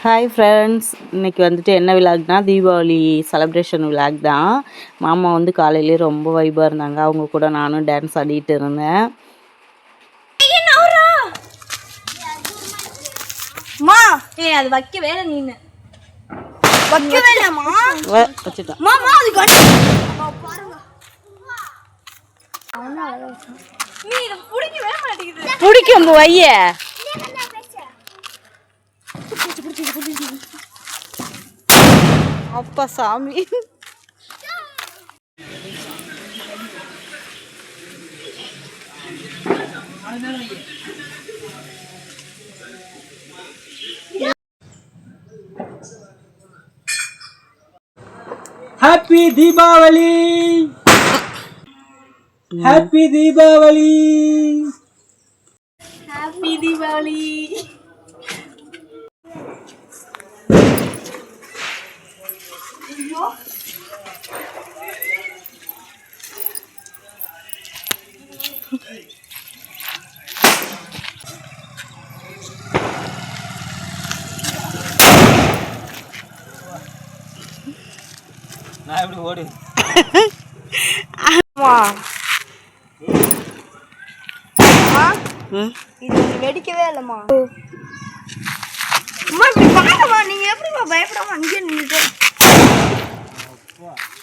Hi friends, இன்றைக்கி வந்துட்டு என்ன விலாக்னா தீபாவளி செலப்ரேஷன் விலாக் தான். மாமா வந்து காலையிலே ரொம்ப வைபாக இருந்தாங்க. அவங்க கூட நானும் டான்ஸ் ஆடிட்டு இருந்தேன். அது வைக்கவே இல்லை, நீனு வைக்கவே இல்லைம்மா, வச்சுட்டேன். பிடிக்கும் வைய அப்பா சாமி. Happy Deepavali, happy Deepavali, happy Deepavali. நான் எப்படி ஓடு இது வெடிக்கவே இல்லைம்மா. அம்மா இப்படி பாருமா, நீங்க எப்படிமா பயப்படாம அங்கேயே நின்றுட்டு.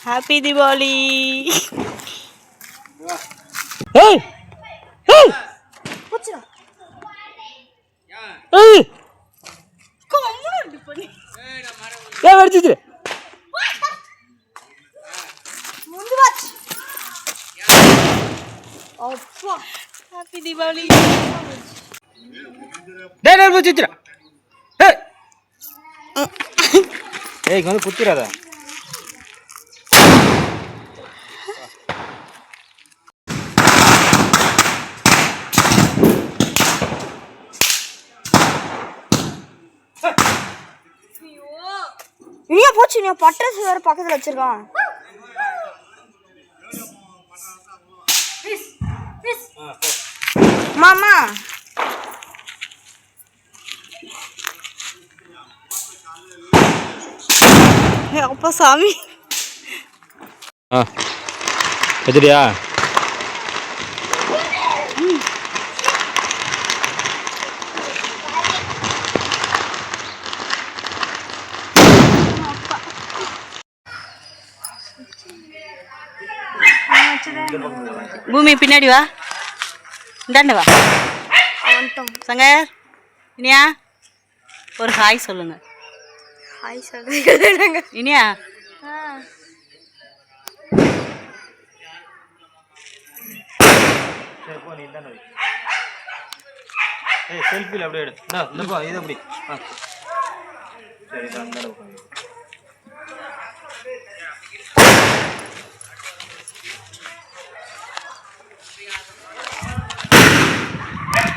ஹாப்பி தீபாவளி. ஏய் ஏய் போச்சுடா. ஏய் கம்முனு இப்படி பண்ணி ஏய் வெடிச்சிச்சு. முந்து வாச்சு. அப்பா ஹாப்பி தீபாவளி. டேய் டேய் வெடிச்சிச்சு. ஏய் ஏய் இங்க வந்து குத்திராத. இனியா போச்சு, நீ பட்டாசு வேற பக்கத்துல வச்சிருக்கான். மாமா அப்பா சாமி. வச்சிட்டியா? பூமி பின்னாடி வா, இந்தாண்ட வா. சங்கர், இனியா ஒரு ஹாய் சொல்லுங்க. ஹாய் சொல்றீங்க இனியா. சரி போ, நீ இந்தாண்ட வை. ஏய் செல்ஃபில அப்படியே எடு. இந்த போ, இது அப்படி. சரி தான் இந்தாண்ட உட்காரு.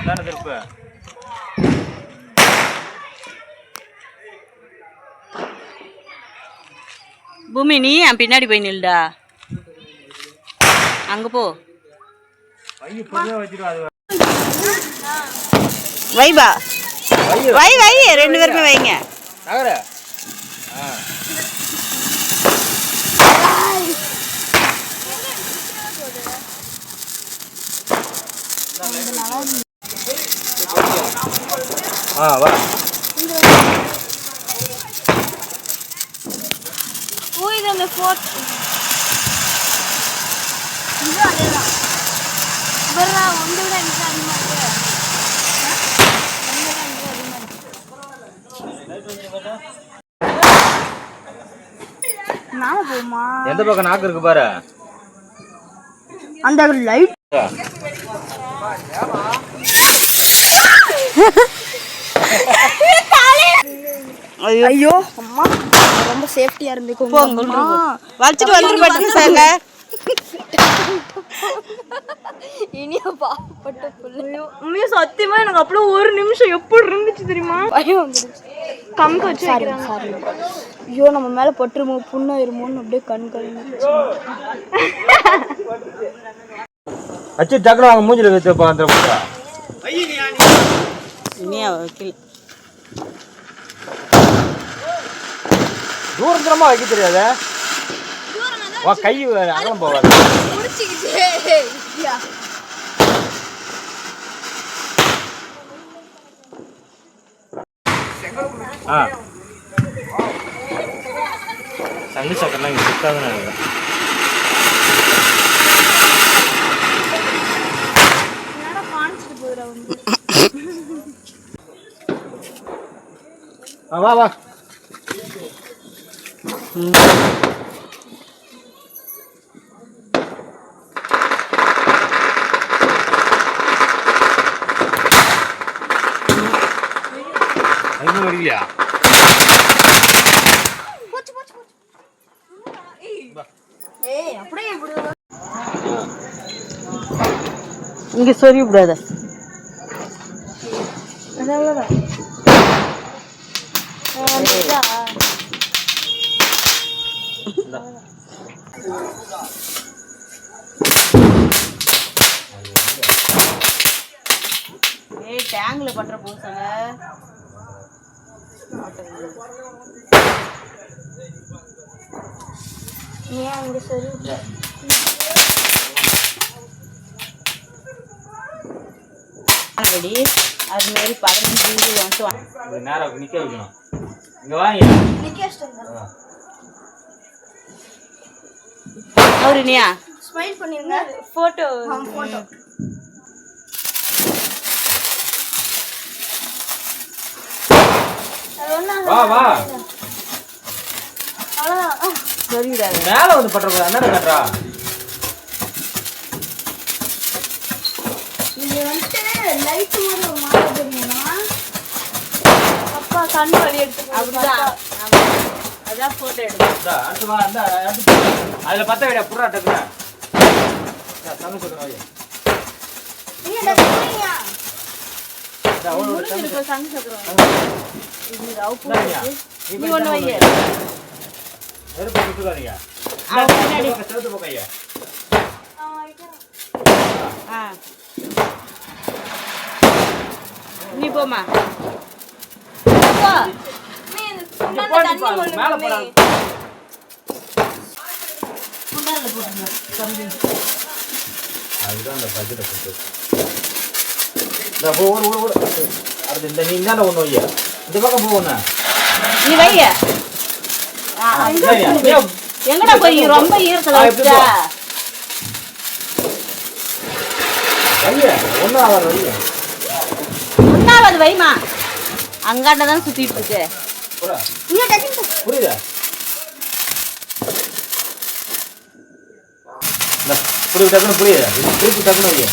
இந்தாண்ட திருப்பு. பூமி நீ என் பின்னாடி போய் நில்டா. அங்க போ. ஐயோ பொதுவா வச்சிரு. அது வைபா வை வை, ரெண்டு பேருமே வைங்க. நகர. வா. இது அந்த ஃபோர்ட் இது அதேதான். இவரா ஒன்று விட எனக்கு அதிகமாக இருக்கு. நாம போமா எந்த பக்கம் நாக்கு இருக்கு பாரு. அந்த லைட். ஐயோ அம்மா, ரொம்ப சேஃப்டியா இருந்துக்கோங்க. வச்சுட்டு வந்து பட்டு சாங்க. இனியா பாப்பட்ட புள்ள. உண்மையா சத்தியமா எனக்கு அப்படியே ஒரு நிமிஷம் எப்படி இருந்துச்சு தெரியுமா? பயம் வந்துருச்சு. கம்பு வச்சு வைக்கிறாங்க. ஐயோ நம்ம மேல பட்டுருமோ, புண்ணாயிருமோன்னு அப்படியே கண் கலங்கிடுச்சு. அச்சு டக்குனு வாங்க, மூஞ்சில வச்சு அந்த இனியா வைக்கல. தூரம் தூரமா வைக்க தெரியாத கை அகலம் போவாது. சங்கு சக்கரெல்லாம் இங்கே சுத்தாதுன்னு நினைக்கிறேன். வா வா வரலையா? இங்க சொல்லி விடாத. டேங்க்ல பண்ற பூசாங்க. அது மாதிரி 15 நேரம் நிக்க வைக்கணும். இங்க வாங்க. அவருனியா ஸ்மைல் பண்ணிருங்க. Photo photo. வா வா. சரிடா. மேல வந்து பண்ற என்னடா கட்டறா? இது வந்து லைட் மாதிரி ஒரு மாதிரி தெரியுமா? அப்பா கண்ணு வலி எடுத்து அப்படிதான். அதான் போட்டோ எடுத்தா. அடுத்து வா அந்த அடுத்து அதுல பத்த விட புறா டக்குறா. சமைச்சு சொல்றேன். நீ டக்குனியா? அவ்வளவு சங்கு சக்கரம். இது ரவு போட்டு. நீ ஒண்ணு வையே. நெருப்பு சுத்துறாதீங்க. பின்னாடி சேர்த்து போகையா. நீ போமா. நீ இந்த தண்ணி மேல போடா. குண்டால போடுங்க. தம்பி. அதுதான் அந்த பக்கெட்ட போட்டு. போ ஓடு. அடுத்து இந்த நீ இந்தாண்ட ஒண்ணு வையா. இந்த பக்கம் போவனா. நீ வைய. எங்கடா போய் ரொம்ப ஈரத்துல வச்சா? வையா. ஒண்ணாவது வையா. ஒண்ணாவது வைமா. அங்காண்ட தான் சுத்திட்டு இருக்கு. புறா. நீ டக்குனு புரியுதா? புரியுதா? திருப்பி டக்குனு வையா.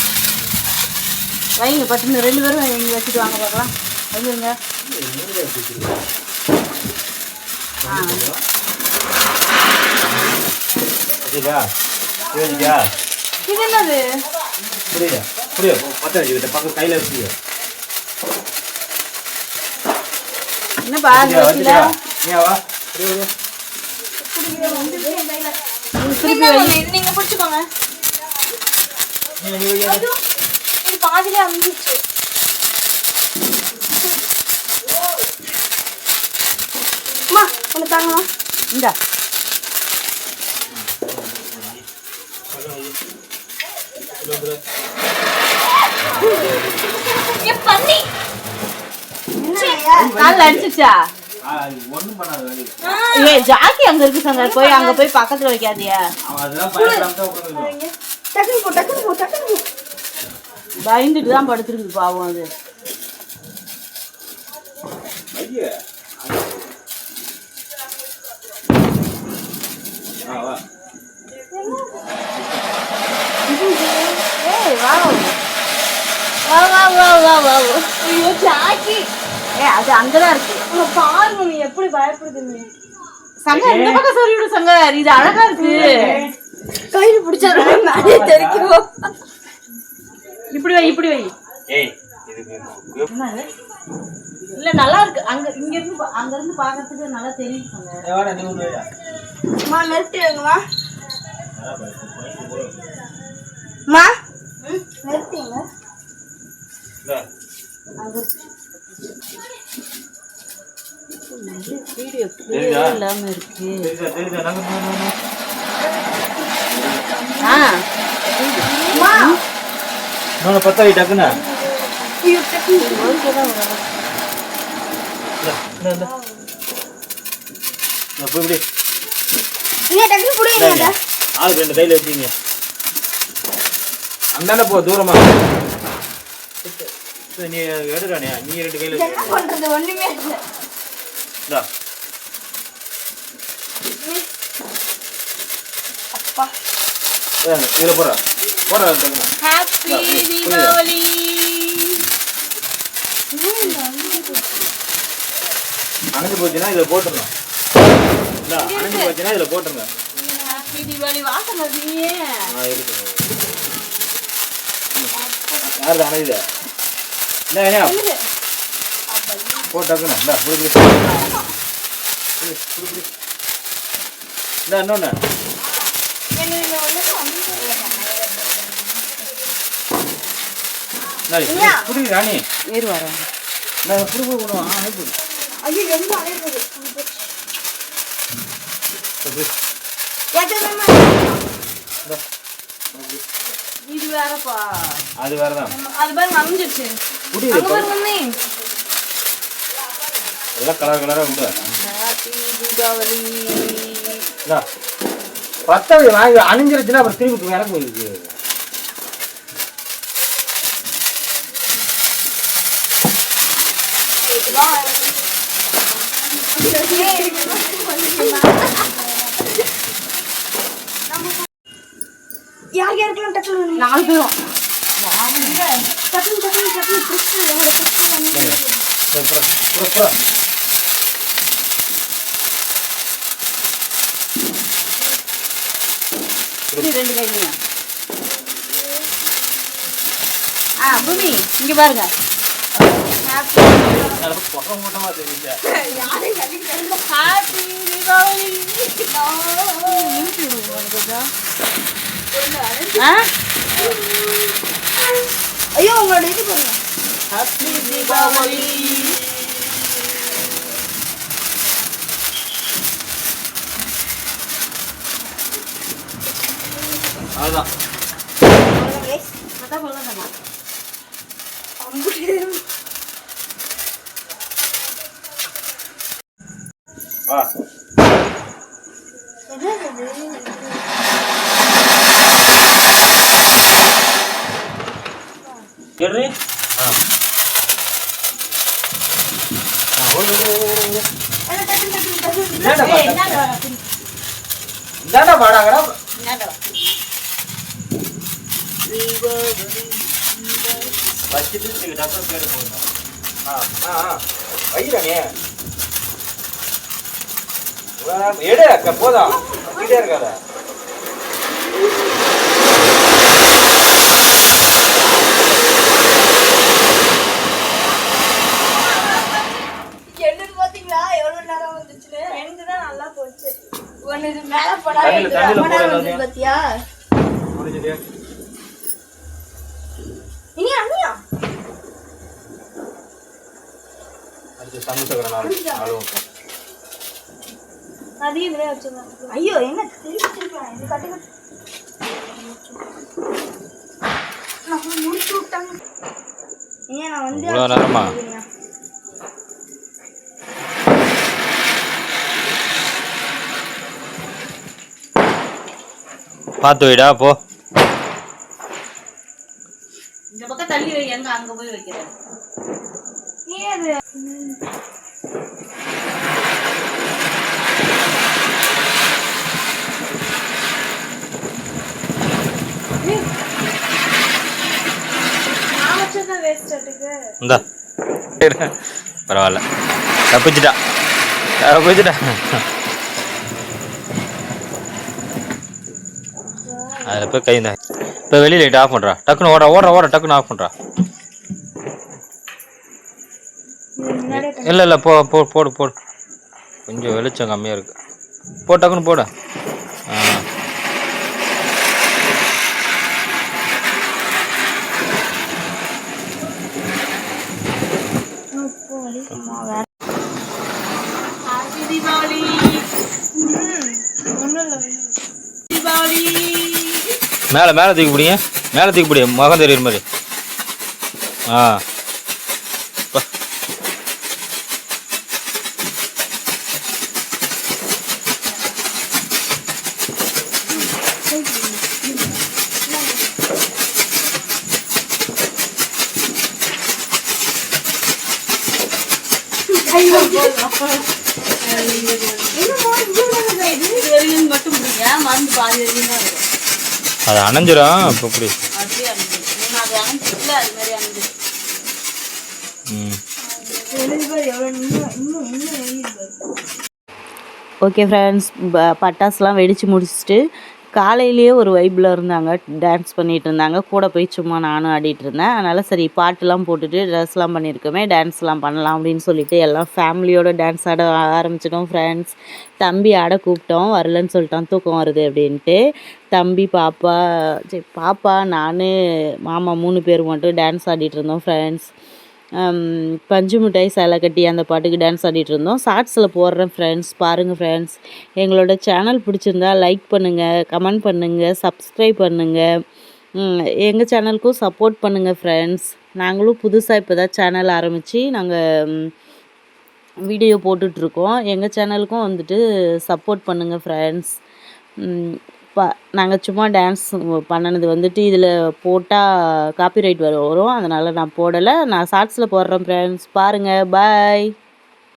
வைங்க பட்டு 2 பேரும் இங்க வச்சுட்டு வாங்க பார்க்கலாம். வந்துருங்க. இது என்னது? புரியுதா? பத்த வச்சுக்கிட்ட பக்கம் கையில வச்சுக்க. என்னப்பா வச்சுல? நீவா? திருப்பி வை. நீங்க பிடிச்சுக்கோங்க. நீ இது பாதியிலே அமுஞ்சிச்சு. அம்மா ஒன்று தாங்கம்மா. இந்தா. பண்ணி கால்ல அடிச்சுச்சா? ஒண்ணும் பண்ணாத. ஏய் ஜாக்கி அங்க இருக்கு சங்க. அங்க போய் பக்கத்துல வைக்காதியா. அதெல்லாம் பயப்படாம தான் உட்கார்ந்து. டக்குனு போ. பயந்துட்டு தான் படுத்துருக்குது பாவம் அது. ஐயா. வா. ஏய் வா. ஐயோ ஜாக்கி. அது அங்கதான் இருக்கு. பாருங்க நீ எப்படி பயப்படுது. சங்க இந்த பக்கம் சொல்லி விடு சங்க. இது அழகா இருக்கு. கையில பிடிச்சாரு மேலே தெரிக்கும். இப்படி வை. ஏய் இதுக்கு இல்ல நல்லா இருக்கு. அங்க இங்க இருந்து பாக்கிறதுக்கு நல்லா தெரியும் சங்க. ஏவாடா நீ ஒண்ணு வைடா. மா நிறுத்திடுங்கம்மா. மா நிறுத்திங்க. இந்தா. அங்க வீடியோ தெரியுதா? இல்லாமல் இருக்கு. தெரியுதா நாங்கள் இன்னொன்று பற்ற வை டக்குன்னு. ஓகே தான் வரும். போய் இப்படி பிடிங்க. ஆளுக்கு 2 கையில் வச்சுங்க. அந்தாண்ட போ தூரமா. நீ எடுறானே, நீ 2 கையில் என்ன பண்றது ஒண்ணுமே இல்லை. இந்தா அப்பா இதில் போடுறா போடுறா டக்குன்னு. ஹாப்பி தீபாவளி. அணைஞ்சு போச்சுன்னா இதில் போட்டுருணும். இல்லை அணைஞ்சு போச்சுன்னா இதில் போட்டுருங்க. ஹாப்பி தீபாவளி வாசம் வருவீங்க. இருக்கு. யாரு அணையுது? இல்லை ஏன்னா போட்டு டக்குன்னு. இல்லை புடி இல்லை இன்னொன்று புடி ராணி. ஏறு வரோம். நான் புடி போடுவோம். ஆயிப்போடு ஐயோ ரொம்ப அழைப்பது இது வேறப்பா. அது வேறதான். அது பாருங்க அமைஞ்சிருச்சு. புடி எல்லாம் கலர் கலராக உண்டு. ஹாப்பி தீபாவளி. பத்தாவது வாங்கி அணிஞ்சிருச்சுன்னா அப்புறம் திரும்பி எனக்கு போயிருக்கு. யார் யாருக்கெல்லாம் டக்குனு 4 பேரும். டக்குனு டக்குனு டக்குனு இது 2 கையிலையும். பூமி இங்க பாருங்க. ஹாப்பி கூட்டமாக தெரியுது. ஹாப்பி தீபாவளி. ஐயோ உங்களோட இது பாருங்க. ஹாப்பி தீபாவளி. அதுதான் அதான் போலாம். வா கேள்வி. இந்தாண்டா பாடாங்கடா. வச்சுட்டு டாக்டர் கேட்டு போகணும். வைரானே எடு அக்கா போதா கிட்டே இருக்காத. என்னன்னு பாத்தீங்களா எவ்வளவு நேரம் வந்துச்சுன்னு? எனக்கு தான் நல்லா போச்சு. ஒன்னு இது மேல போடாம வந்து பாத்தியா? முடிஞ்சுது. இனி அண்ணியா அடுத்து சமூசக்கரை நாலு அதையும் விட வச்சிருக்கேன். ஐயோ என்ன திருப்பிச்சிருக்கேன். இது கட்டு கட்டு நம்ம முடிச்சு விட்டாங்க. ஏன் நான் வந்து இவ்வளோ நேரமா பார்த்து வைடா போ. இந்த பக்கம் தள்ளி வை. எங்க அங்க போய் வைக்கிறேன். நீ அது நான் வச்சதான் வேஸ்ட் ஆட்டுக்கு. இந்தா பரவாயில்ல தப்பிச்சுட்டா தப்பிச்சுட்டா. அதில் போய் கை இந்த இப்போ வெளியே லைட் ஆஃப் பண்ணுறா. டக்குன்னு ஓடுற டக்குன்னு ஆஃப் பண்ணுறா. இல்லை இல்லை போடு கொஞ்சம் வெளிச்சம் கம்மியாக இருக்கு. டக்குன்னு போடு. தீபாவளி தீபாவளி. மேலே மேலே தூக்கி பிடிங்க, மேலே தூக்கி பிடி, முகம் தெரியுற மாதிரி. ஆ மட்டும் பிடிங்க, மருந்து பாதி வரைக்கும் தான் இருக்கும். அது அணைஞ்சிரும். இப்போ இப்படி அப்படியே அனுப்பிடுங்க. அது அனுப்பிச்சுல அது மாதிரி அனுப்பிடுங்க. ஓகே ஃப்ரெண்ட்ஸ், பட்டாசுலாம் வெடித்து முடிச்சுட்டு காலையிலேயே ஒரு வைப்பில் இருந்தாங்க, டான்ஸ் பண்ணிகிட்டு இருந்தாங்க. கூட போய் சும்மா நானும் ஆடிட்டு இருந்தேன். அதனால் சரி பாட்டுலாம் போட்டுட்டு ட்ரெஸ்லாம் பண்ணியிருக்கோமே, டான்ஸ்லாம் பண்ணலாம் அப்படின்னு சொல்லிட்டு எல்லாம் ஃபேமிலியோடு டான்ஸ் ஆட ஆரம்பிச்சிட்டோம் ஃப்ரெண்ட்ஸ். தம்பி ஆட கூப்பிட்டோம், வரலன்னு சொல்லிட்டான், தூக்கம் வருது அப்படின்ட்டு. தம்பி பாப்பா நான் மாமா 3 பேர் மட்டும் டான்ஸ் ஆடிட்டு இருந்தோம் ஃப்ரெண்ட்ஸ். பஞ்சு மிட்டாய் சேலை கட்டி அந்த பாட்டுக்கு டான்ஸ் ஆடிட்டு இருந்தோம். ஷார்ட்ஸில் போடுறேன் ஃப்ரெண்ட்ஸ், பாருங்கள் ஃப்ரெண்ட்ஸ். எங்களோட சேனல் பிடிச்சிருந்தா லைக் பண்ணுங்கள், கமெண்ட் பண்ணுங்கள், சப்ஸ்கிரைப் பண்ணுங்கள். எங்கள் சேனலுக்கும் சப்போர்ட் பண்ணுங்கள் ஃப்ரெண்ட்ஸ். நாங்களும் புதுசாக இப்போ தான் சேனல் ஆரம்பித்து நாங்கள் வீடியோ போட்டுட்ருக்கோம். எங்கள் சேனலுக்கும் வந்துட்டு சப்போர்ட் பண்ணுங்கள் ஃப்ரெண்ட்ஸ். நாங்கள் சும்மா டான்ஸ் பண்ணினது வந்துட்டு இதில் போட்டால் காப்பிரைட் வரும். அதனால் நான் போடலை. நான் ஷார்ட்ஸில் போடுறேன் ஃப்ரெண்ட்ஸ், பாருங்கள். பாய்.